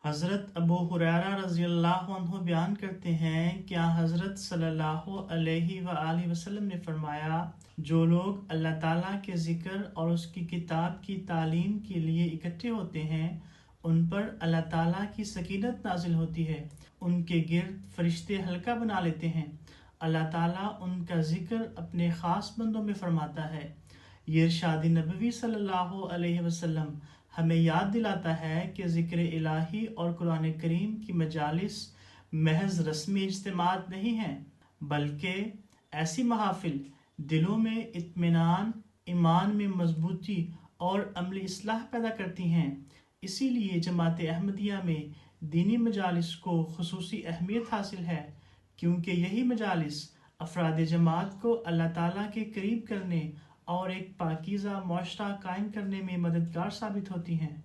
حضرت ابو ہریرہ رضی اللہ عنہ بیان کرتے ہیں کہ حضرت صلی اللہ علیہ وآلہ وسلم نے فرمایا، جو لوگ اللہ تعالیٰ کے ذکر اور اس کی کتاب کی تعلیم کے لیے اکٹھے ہوتے ہیں ان پر اللہ تعالیٰ کی سکینت نازل ہوتی ہے، ان کے گرد فرشتے حلقہ بنا لیتے ہیں، اللہ تعالیٰ ان کا ذکر اپنے خاص بندوں میں فرماتا ہے۔ یہ ارشاد نبوی صلی اللہ علیہ وسلم ہمیں یاد دلاتا ہے کہ ذکر الہی اور قرآن کریم کی مجالس محض رسمی اجتماعات نہیں ہیں، بلکہ ایسی محافل دلوں میں اطمینان، ایمان میں مضبوطی اور عملی اصلاح پیدا کرتی ہیں۔ اسی لیے جماعت احمدیہ میں دینی مجالس کو خصوصی اہمیت حاصل ہے، کیونکہ یہی مجالس افراد جماعت کو اللہ تعالیٰ کے قریب کرنے اور ایک پاکیزہ معاشرہ قائم کرنے میں مددگار ثابت ہوتی ہیں۔